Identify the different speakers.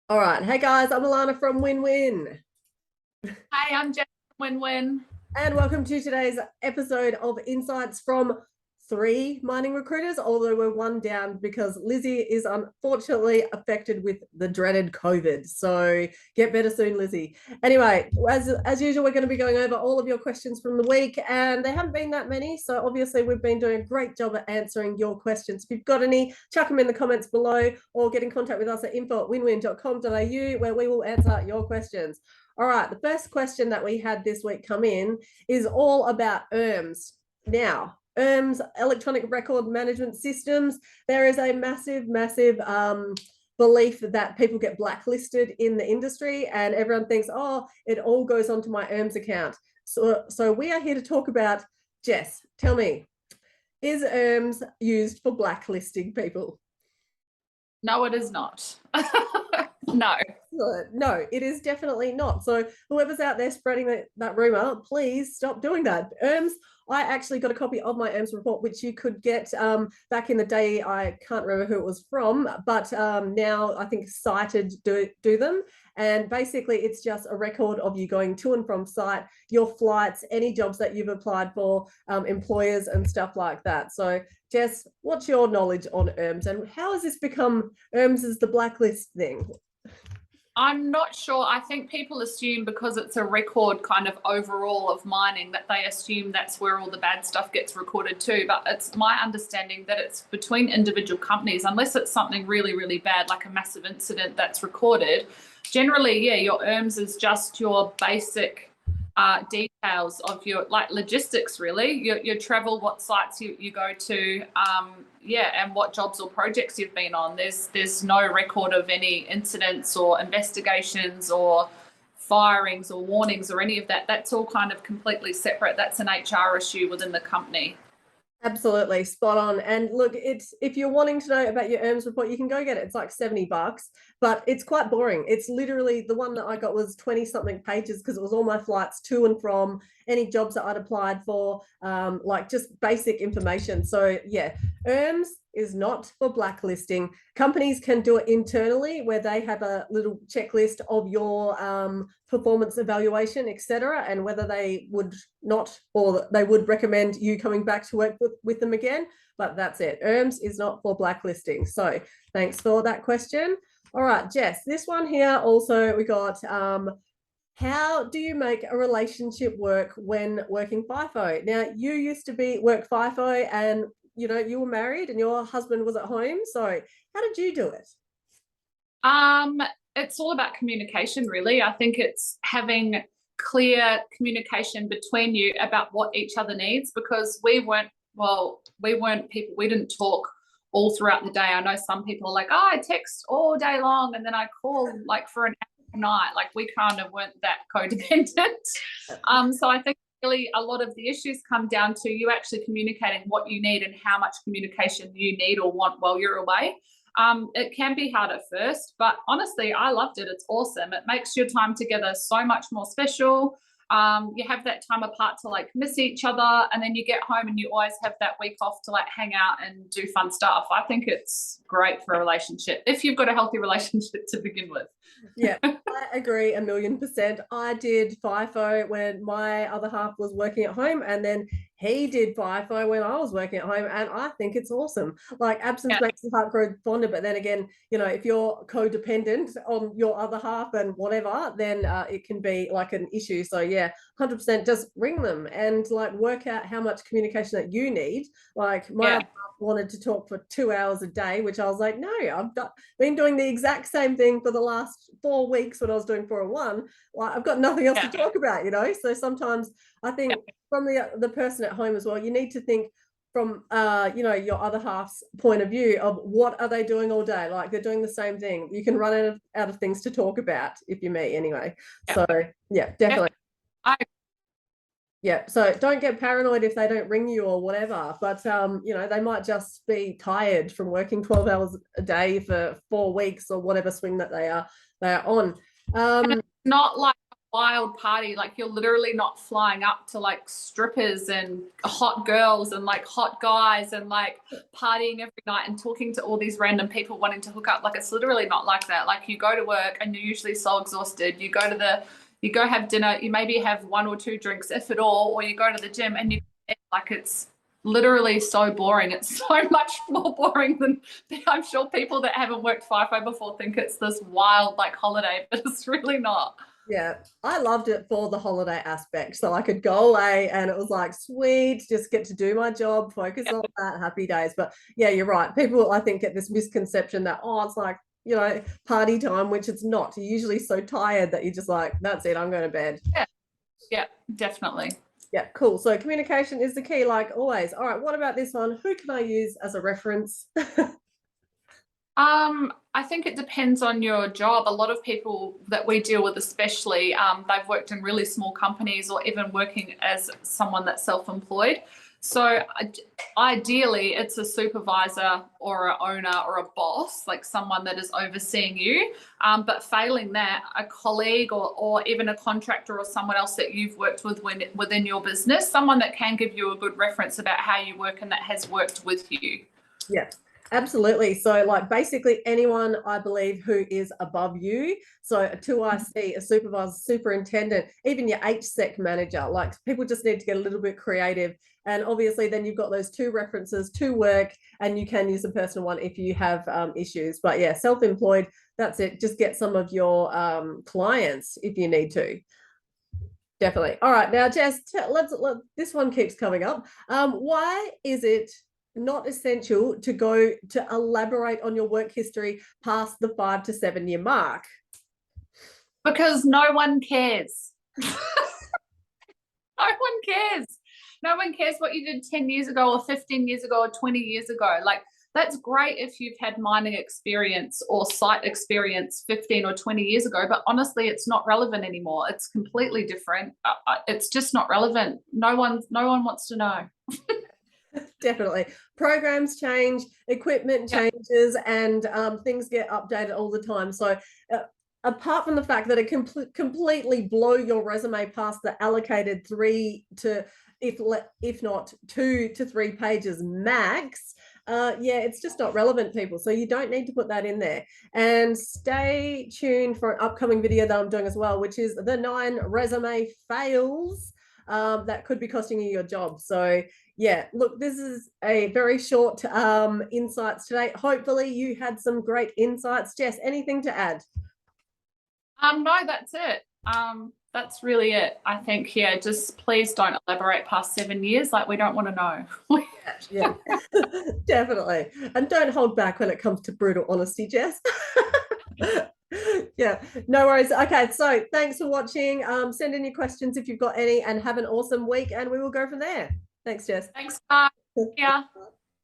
Speaker 1: All right. Hey guys, I'm Alana from Win Win.
Speaker 2: Hi, I'm Jen from Win.
Speaker 1: And welcome to today's episode of Insights from three mining recruiters, although we're one down because Lizzie is unfortunately affected with the dreaded COVID. So get better soon, Lizzie. Anyway, as usual, we're going to be going over all of your questions from the week, and there haven't been that many. So obviously, we've been doing a great job at answering your questions. If you've got any, chuck them in the comments below or get in contact with us at info@winwin.com.au where we will answer your questions. All right, the first question that we had this week come in is all about ERMS. Now, ERMS, electronic record management systems, there is a massive belief that people get blacklisted in the industry, and everyone thinks, oh, it all goes onto my ERMS account. So we are here to talk about, Jess, tell me, is ERMS used for blacklisting people?
Speaker 2: No, it is not. No.
Speaker 1: No, it is definitely not. So whoever's out there spreading that rumor, please stop doing that. ERMS, I actually got a copy of my ERMS report, which you could get back in the day. I can't remember who it was from, but now I think Cited do them. And basically, it's just a record of you going to and from site, your flights, any jobs that you've applied for, employers and stuff like that. So Jess, what's your knowledge on ERMS and how has this become ERMS is the blacklist thing?
Speaker 2: I'm not sure. I think people assume because it's a record kind of overall of mining that they assume that's where all the bad stuff gets recorded too. But it's my understanding that it's between individual companies, unless it's something really bad, like a massive incident that's recorded. Generally, yeah, your ERMS is just your basic details of your like logistics, really, your travel, what sites you go to, and what jobs or projects you've been on. There's no record of any incidents or investigations or firings or warnings or any of that. That's all kind of completely separate. That's an HR issue within the company.
Speaker 1: Absolutely spot on. And look, it's if you're wanting to know about your ERMS report, you can go get it. It's like $70, but it's quite boring. It's literally the one that I got was 20 something pages because it was all my flights to and from any jobs that I'd applied for, like just basic information. So yeah, ERMS is not for blacklisting. Companies can do it internally where they have a little checklist of your performance evaluation, etc., and whether they would not or they would recommend you coming back to work with them again. But that's it. ERMS is not for blacklisting. So thanks for that question. All right, Jess, this one here also we got how do you make a relationship work when working FIFO? Now, you used to work FIFO and you were married and your husband was at home. So how did you do it?
Speaker 2: Um, it's all about communication, really. I think it's having clear communication between you about what each other needs because we weren't people, we didn't talk all throughout the day. I know some people are like, oh, I text all day long and then I call like for an hour a night. Like we kind of weren't that codependent. So I think really a lot of the issues come down to you actually communicating what you need and how much communication you need or want while you're away. It can be hard at first, but honestly, I loved it. It's awesome. It makes your time together so much more special. You have that time apart to like miss each other, and then you get home and you always have that week off to like hang out and do fun stuff. I think it's great for a relationship if you've got a healthy relationship to begin with.
Speaker 1: Yeah, I agree 1,000,000%. I did FIFO when my other half was working at home, and then he did FIFO when I was working at home, and I think it's awesome. Like absence
Speaker 2: Yeah,
Speaker 1: makes the heart grow fonder, but then again, if you're codependent on your other half and whatever, then it can be like an issue. So yeah, 100% just ring them and like work out how much communication that you need. Like my
Speaker 2: yeah,
Speaker 1: other half wanted to talk for 2 hours a day, which I was like, no, been doing the exact same thing for the last 4 weeks when I was doing 401. Like I've got nothing else to
Speaker 2: yeah,
Speaker 1: talk about. So sometimes I think from the person at home as well, you need to think from your other half's point of view of what are they doing all day. Like they're doing the same thing. You can run out of things to talk about if you meet anyway.
Speaker 2: yeah,
Speaker 1: So yeah,
Speaker 2: yeah.
Speaker 1: definitely.
Speaker 2: I
Speaker 1: Yeah, so don't get paranoid if they don't ring you or whatever, but they might just be tired from working 12 hours a day for 4 weeks or whatever swing that they are on.
Speaker 2: And
Speaker 1: um
Speaker 2: it's not like wild party. Like you're literally not flying up to like strippers and hot girls and like hot guys and like partying every night and talking to all these random people wanting to hook up. Like it's literally not like that. Like you go to work and you're usually so exhausted. You go have dinner, you maybe have 1 or 2 drinks, if at all, or you go to the gym and like it's literally so boring. It's so much more boring than I'm sure people that haven't worked FIFO before think it's this wild like holiday, but it's really not.
Speaker 1: Yeah, I loved it for the holiday aspect. So I could go away and it was like, sweet, just get to do my job, focus on that, happy days. But yeah, you're right. People, I think, get this misconception that, oh, it's like, party time, which it's not. You're usually so tired that you're just like, that's it, I'm going to bed.
Speaker 2: Yeah, definitely.
Speaker 1: Yeah, cool. So communication is the key, like always. All right, what about this one? Who can I use as a reference?
Speaker 2: I think it depends on your job. A lot of people that we deal with, especially, they've worked in really small companies or even working as someone that's self-employed. So ideally, it's a supervisor or an owner or a boss, like someone that is overseeing you. But failing that, a colleague or even a contractor or someone else that you've worked with within your business, someone that can give you a good reference about how you work and that has worked with you.
Speaker 1: Yeah. Absolutely. So like basically anyone, I believe, who is above you. So a 2IC, a supervisor, superintendent, even your HSEC manager, like people just need to get a little bit creative. And obviously then you've got those 2 references to work and you can use a personal one if you have issues. But yeah, self-employed, that's it. Just get some of your clients if you need to. Definitely. All right. Now, Jess, this one keeps coming up. Why is it not essential to go to elaborate on your work history past the 5 to 7 year mark?
Speaker 2: Because no one cares. No one cares. No one cares what you did 10 years ago or 15 years ago or 20 years ago. Like that's great if you've had mining experience or site experience 15 or 20 years ago, but honestly, it's not relevant anymore. It's completely different. It's just not relevant. No one wants to know.
Speaker 1: Definitely. Programs change, equipment changes, and things get updated all the time. So apart from the fact that it can completely blow your resume past the allocated 3 to, if not 2 to 3 pages max, yeah, it's just not relevant, people. So you don't need to put that in there. And stay tuned for an upcoming video that I'm doing as well, which is the 9 resume fails that could be costing you your job. So yeah, look, this is a very short insights today. Hopefully you had some great insights. Jess, anything to add?
Speaker 2: No, that's it. That's really it. I think, yeah, just please don't elaborate past 7 years. Like we don't want to know.
Speaker 1: Yeah, definitely. And don't hold back when it comes to brutal honesty, Jess. Yeah, no worries. Okay, so thanks for watching. Send in your questions if you've got any, and have an awesome week, and we will go from there. Thanks, Jess.
Speaker 2: Thanks. Yeah.